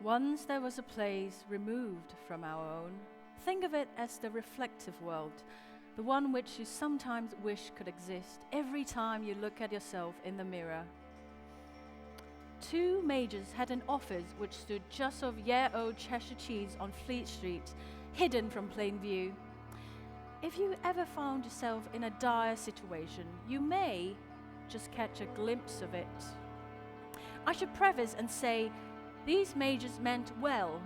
Once there was a place removed from our own. Think of it as the reflective world, the one which you sometimes wish could exist every time you look at yourself in the mirror. Two majors had an office which stood just off year-old Cheshire Cheese on Fleet Street, hidden from plain view. If you ever found yourself in a dire situation, you may just catch a glimpse of it. I should preface and say these majors meant well,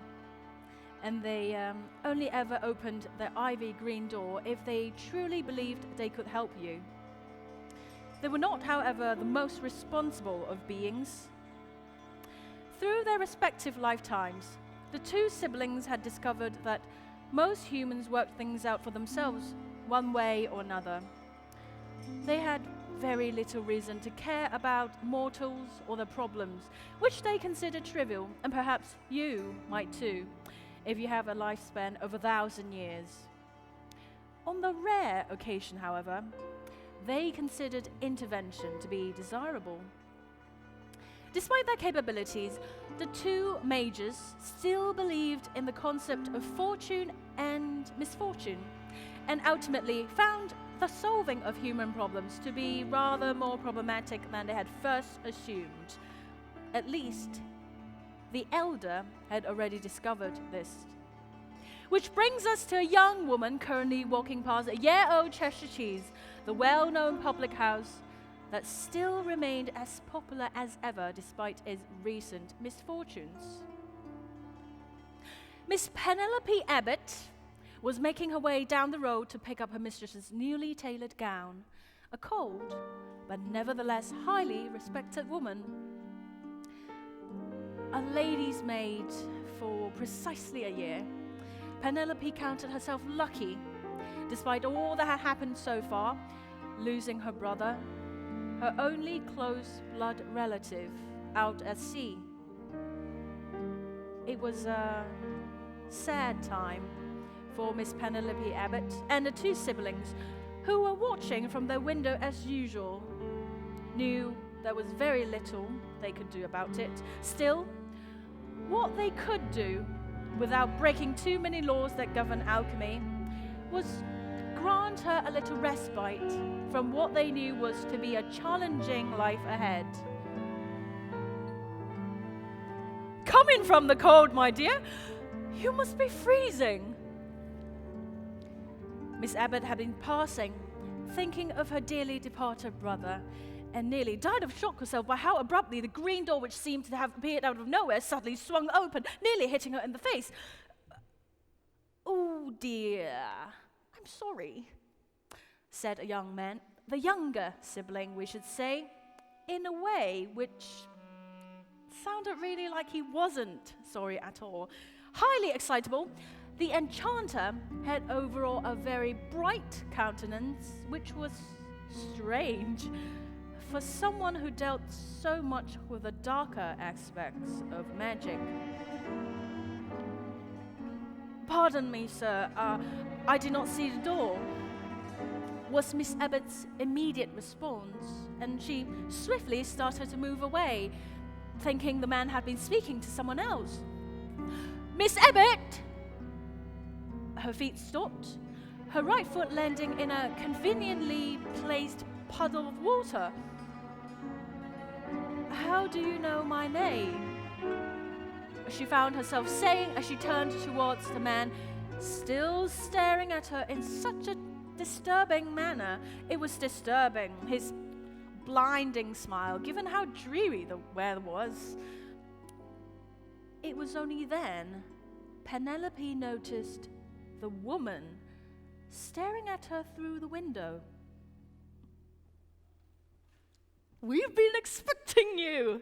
and they only ever opened their ivy green door if they truly believed they could help you. They were not, however, the most responsible of beings. Through their respective lifetimes, the two siblings had discovered that most humans worked things out for themselves, one way or another. They had very little reason to care about mortals or their problems, which they considered trivial, and perhaps you might too, if you have a lifespan of 1,000 years. On the rare occasion, however, they considered intervention to be desirable. Despite their capabilities, the two majors still believed in the concept of fortune and misfortune, and ultimately found the solving of human problems to be rather more problematic than they had first assumed. At least, the elder had already discovered this. Which brings us to a young woman currently walking past a year-old Cheshire Cheese, the well-known public house that still remained as popular as ever despite its recent misfortunes. Miss Penelope Abbott was making her way down the road to pick up her mistress's newly tailored gown, a cold but nevertheless highly respected woman. A lady's maid for precisely a year, Penelope counted herself lucky, despite all that had happened so far, losing her brother, her only close blood relative, out at sea. It was a sad time for Miss Penelope Abbott and the two siblings, who were watching from their window as usual, knew there was very little they could do about it. Still, what they could do, without breaking too many laws that govern alchemy, was grant her a little respite from what they knew was to be a challenging life ahead. Coming from the cold, my dear, you must be freezing. Miss Abbott had been passing, thinking of her dearly departed brother, and nearly died of shock herself by how abruptly the green door, which seemed to have appeared out of nowhere, suddenly swung open, nearly hitting her in the face. "Oh dear, I'm sorry," said a young man, the younger sibling, we should say, in a way which sounded really like he wasn't sorry at all. Highly excitable, the enchanter had overall a very bright countenance, which was strange for someone who dealt so much with the darker aspects of magic. "Pardon me, sir, I did not see the door," was Miss Abbott's immediate response, and she swiftly started to move away, thinking the man had been speaking to someone else. "Miss Abbott!" Her feet stopped, her right foot landing in a conveniently placed puddle of water. "How do you know my name?" she found herself saying as she turned towards the man, still staring at her in such a disturbing manner. It was disturbing, his blinding smile, given how dreary the weather was. It was only then Penelope noticed the woman staring at her through the window. "We've been expecting you,"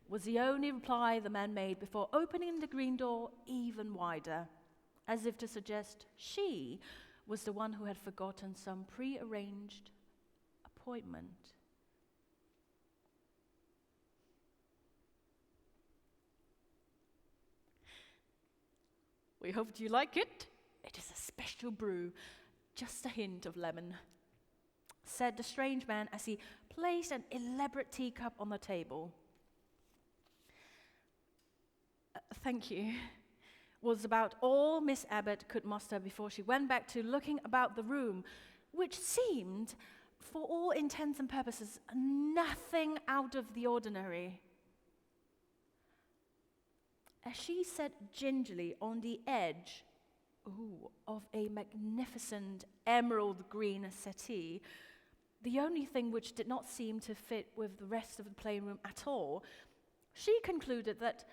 was the only reply the man made before opening the green door even wider, as if to suggest she was the one who had forgotten some pre-arranged appointment. "We hoped you like it. It is a special brew, just a hint of lemon," said the strange man as he placed an elaborate teacup on the table. Thank you, was about all Miss Abbott could muster before she went back to looking about the room, which seemed, for all intents and purposes, nothing out of the ordinary. As she sat gingerly on the edge of a magnificent emerald green settee, the only thing which did not seem to fit with the rest of the playing room at all, she concluded that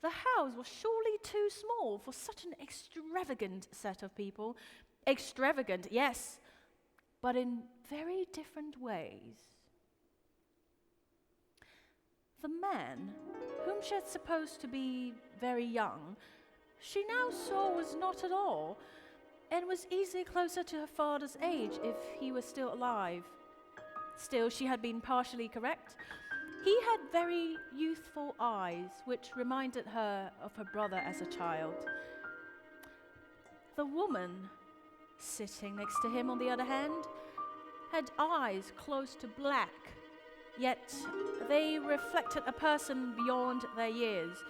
the house was surely too small for such an extravagant set of people. Extravagant, yes, but in very different ways. The man, whom she had supposed to be very young, she now saw was not at all, and was easily closer to her father's age if he was still alive. Still, she had been partially correct. He had very youthful eyes, which reminded her of her brother as a child. The woman sitting next to him, on the other hand, had eyes close to black, yet they reflected a person beyond their years,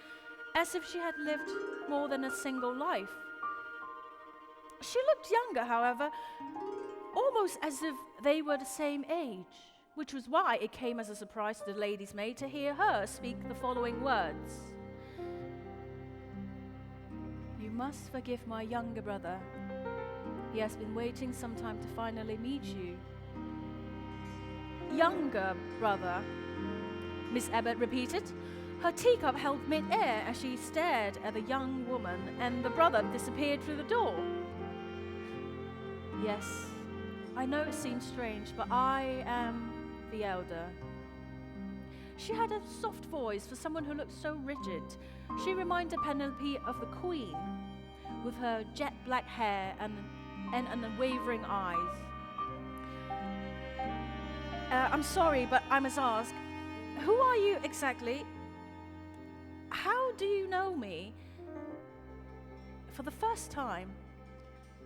as if she had lived more than a single life. She looked younger, however, almost as if they were the same age, which was why it came as a surprise to the lady's maid to hear her speak the following words. "You must forgive my younger brother. He has been waiting some time to finally meet you." "Younger brother," Miss Abbott repeated, her teacup held mid-air as she stared at the young woman, and the brother disappeared through the door. "Yes, I know it seems strange, but I am the elder." She had a soft voice for someone who looked so rigid. She reminded Penelope of the Queen, with her jet black hair and unwavering eyes. "I'm sorry, but I must ask, who are you exactly? How do you know me?" For the first time,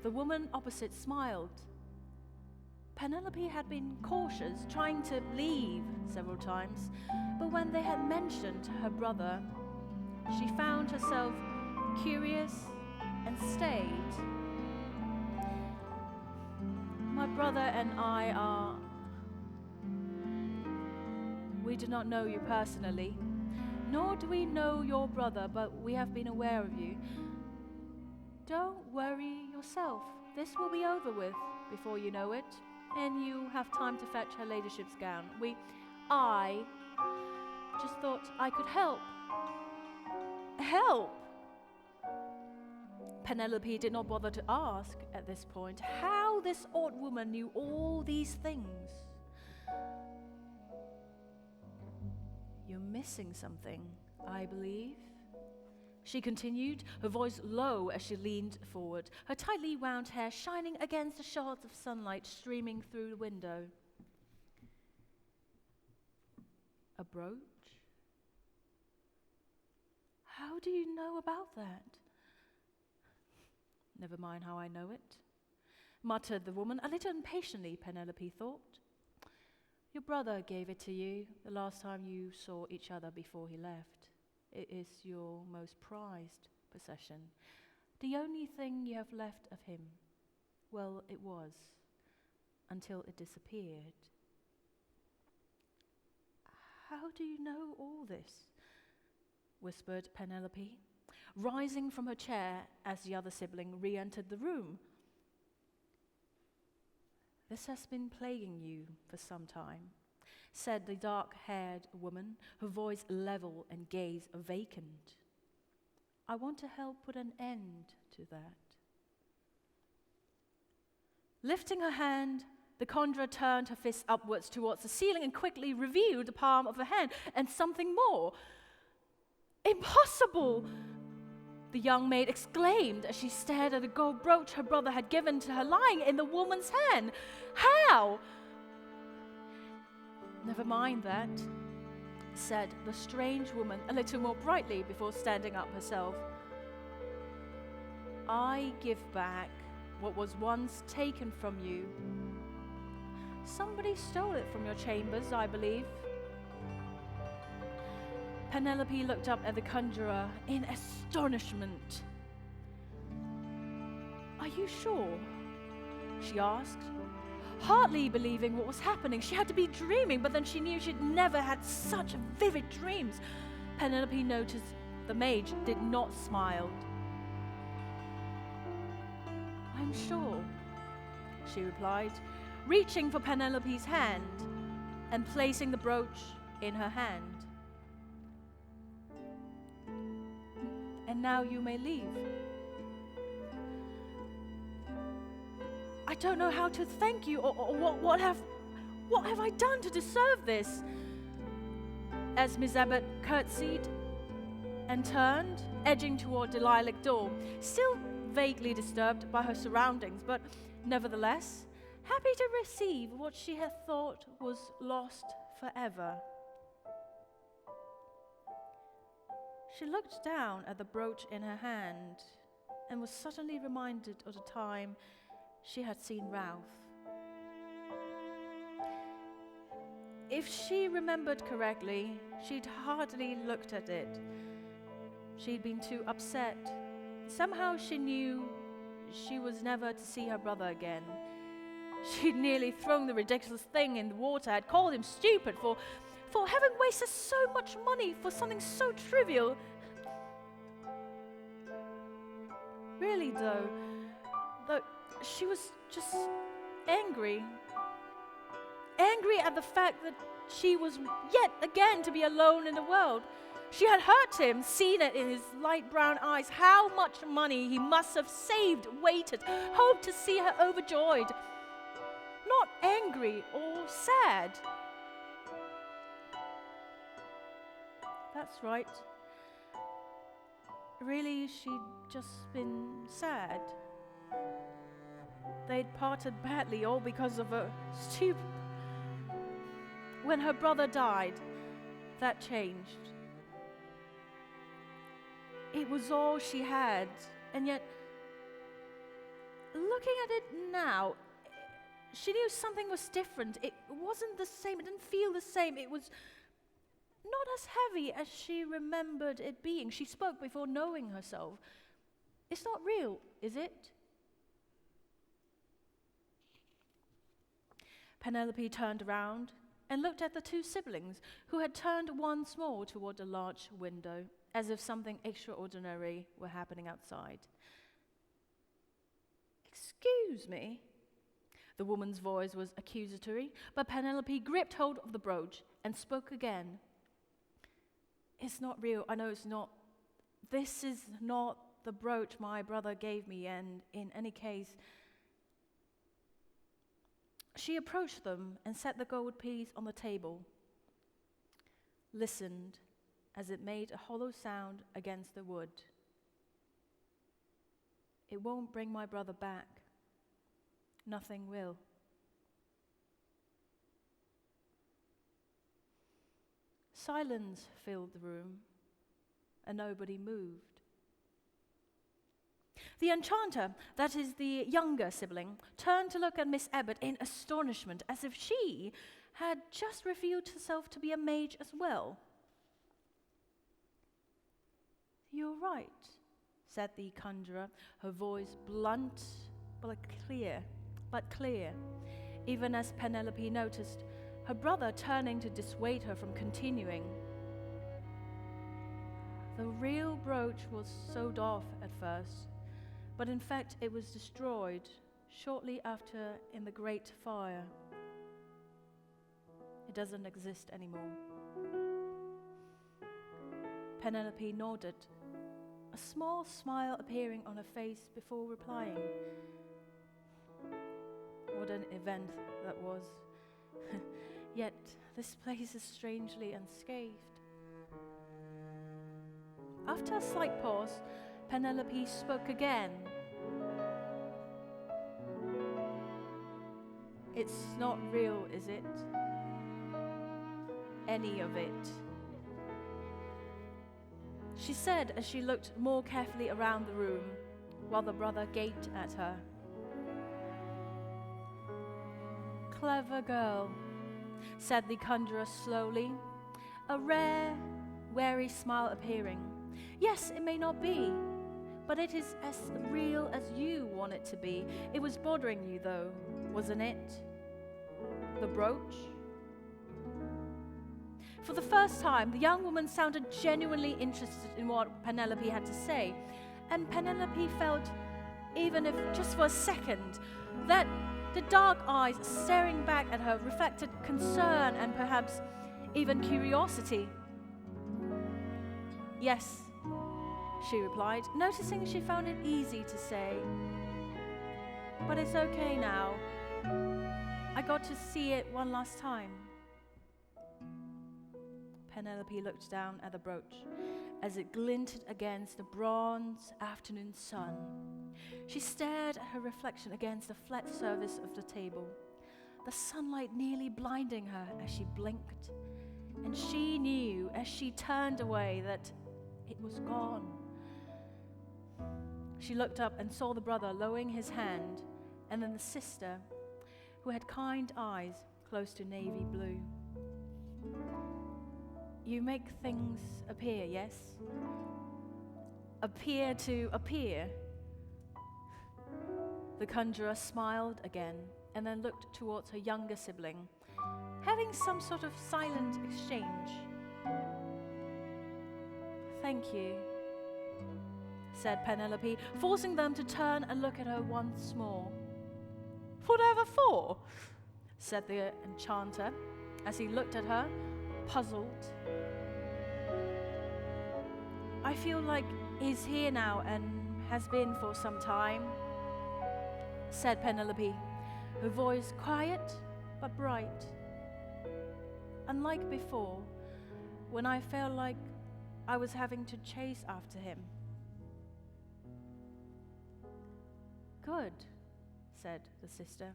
the woman opposite smiled. Penelope had been cautious, trying to leave several times, but when they had mentioned her brother, she found herself curious and stayed. "My brother and I we do not know you personally, nor do we know your brother, but we have been aware of you. Don't worry yourself. This will be over with before you know it, and you have time to fetch her ladyship's gown. I just thought I could help." Help? Penelope did not bother to ask at this point how this odd woman knew all these things. "You're missing something, I believe," she continued, her voice low as she leaned forward, her tightly wound hair shining against the shards of sunlight streaming through the window. "A brooch? How do you know about that?" "Never mind how I know it," muttered the woman, a little impatiently, Penelope thought. "Your brother gave it to you the last time you saw each other before he left. It is your most prized possession. The only thing you have left of him. Well, it was, until it disappeared." "How do you know all this?" whispered Penelope, rising from her chair as the other sibling re-entered the room. "This has been plaguing you for some time," said the dark-haired woman, her voice level and gaze vacant. "I want to help put an end to that." Lifting her hand, the conjurer turned her fist upwards towards the ceiling and quickly revealed the palm of her hand and something more. "Impossible!" the young maid exclaimed as she stared at the gold brooch her brother had given to her lying in the woman's hand. "How?" "Never mind that," said the strange woman a little more brightly before standing up herself. "I give back what was once taken from you. Somebody stole it from your chambers, I believe." Penelope looked up at the conjurer in astonishment. "Are you sure?" she asked, hardly believing what was happening. She had to be dreaming, but then she knew she'd never had such vivid dreams. Penelope noticed the mage did not smile. "I'm sure," she replied, reaching for Penelope's hand and placing the brooch in her hand. "And now you may leave." "I don't know how to thank you, or what have I done to deserve this?" As Miss Abbott curtsied and turned, edging toward the lilac door, still vaguely disturbed by her surroundings, but nevertheless happy to receive what she had thought was lost forever. She looked down at the brooch in her hand and was suddenly reminded of the time she had seen Ralph. If she remembered correctly, she'd hardly looked at it. She'd been too upset. Somehow she knew she was never to see her brother again. She'd nearly thrown the ridiculous thing in the water, had called him stupid for having wasted so much money for something so trivial. Really though, she was just angry. Angry at the fact that she was yet again to be alone in the world. She had hurt him, seen it in his light brown eyes, how much money he must have saved, waited, hoped to see her overjoyed. Not angry or sad. That's right. Really, she'd just been sad. They'd parted badly, all because of a stupid... When her brother died, that changed. It was all she had, and yet, looking at it now, she knew something was different. It wasn't the same, it didn't feel the same. It was not as heavy as she remembered it being. She spoke before knowing herself. "It's not real, is it?" Penelope turned around and looked at the two siblings, who had turned once more toward the large window, as if something extraordinary were happening outside. "Excuse me?" The woman's voice was accusatory, but Penelope gripped hold of the brooch and spoke again. "It's not real. I know it's not. This is not the brooch my brother gave me, and in any case..." She approached them and set the gold piece on the table, listened as it made a hollow sound against the wood. "It won't bring my brother back. Nothing will." Silence filled the room, and nobody moved. The enchanter, that is the younger sibling, turned to look at Miss Abbott in astonishment, as if she had just revealed herself to be a mage as well. "You're right," said the conjurer, her voice blunt but clear, even as Penelope noticed her brother turning to dissuade her from continuing. The real brooch was sewed off at first, but in fact it was destroyed shortly after in the Great Fire. It doesn't exist anymore. Penelope nodded, a small smile appearing on her face before replying. What an event that was. Yet this place is strangely unscathed. After a slight pause, Penelope spoke again. "It's not real, is it? Any of it?" she said as she looked more carefully around the room, while the brother gaped at her. "Clever girl," said the conjurer slowly. "A rare, wary smile appearing. Yes, it may not be, but it is as real as you want it to be. It was bothering you though, wasn't it? The brooch? For the first time, the young woman sounded genuinely interested in what Penelope had to say, and Penelope felt, even if just for a second, that the dark eyes staring back at her reflected concern and perhaps even curiosity. Yes, she replied, noticing she found it easy to say. But it's okay now. I got to see it one last time. Penelope looked down at the brooch as it glinted against the bronze afternoon sun. She stared at her reflection against the flat surface of the table, the sunlight nearly blinding her as she blinked, and she knew as she turned away that it was gone. She looked up and saw the brother lowering his hand, and then the sister, who had kind eyes close to navy blue. You make things appear, yes? Appear to appear. The conjurer smiled again and then looked towards her younger sibling, having some sort of silent exchange. Thank you, said Penelope, forcing them to turn and look at her once more. Whatever for? Said the enchanter as he looked at her, puzzled. I feel like he's here now and has been for some time, said Penelope, her voice quiet but bright. Unlike before, when I felt like I was having to chase after him. Good, said the sister,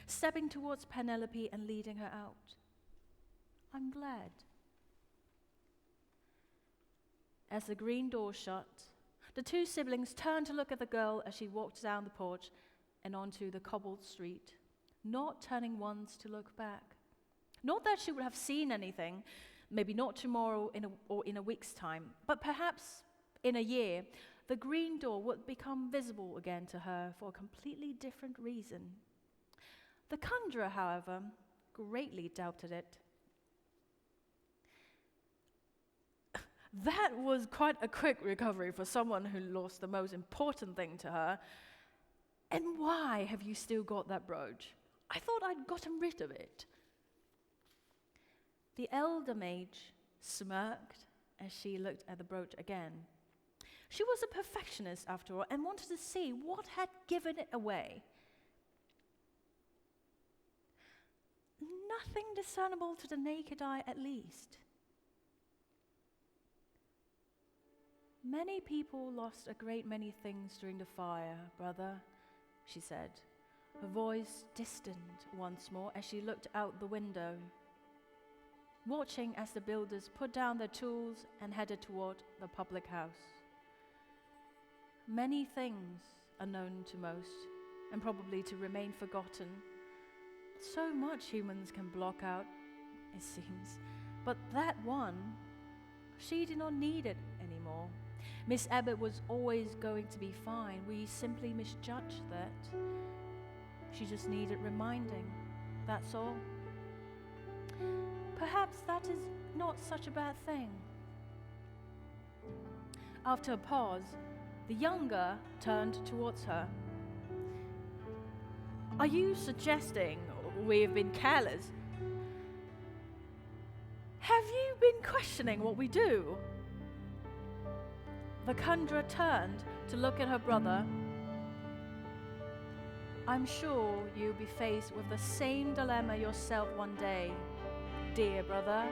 stepping towards Penelope and leading her out. I'm glad. As the green door shut, the two siblings turned to look at the girl as she walked down the porch and onto the cobbled street, not turning once to look back. Not that she would have seen anything, maybe not tomorrow or in a week's time, but perhaps in a year, the green door would become visible again to her for a completely different reason. The conjurer, however, greatly doubted it. That was quite a quick recovery for someone who lost the most important thing to her. And why have you still got that brooch? I thought I'd gotten rid of it. The elder mage smirked as she looked at the brooch again. She was a perfectionist after all and wanted to see what had given it away. Nothing discernible to the naked eye, at least. Many people lost a great many things during the fire, brother, she said, her voice distant once more as she looked out the window, watching as the builders put down their tools and headed toward the public house. Many things are known to most, and probably to remain forgotten. So much humans can block out, it seems, but that one, she did not need it anymore. Miss Abbott was always going to be fine. We simply misjudged that. She just needed reminding, that's all. Perhaps that is not such a bad thing. After a pause, the younger turned towards her. Are you suggesting we've been careless? Have you been questioning what we do? The conjurer turned to look at her brother. I'm sure you'll be faced with the same dilemma yourself one day, dear brother.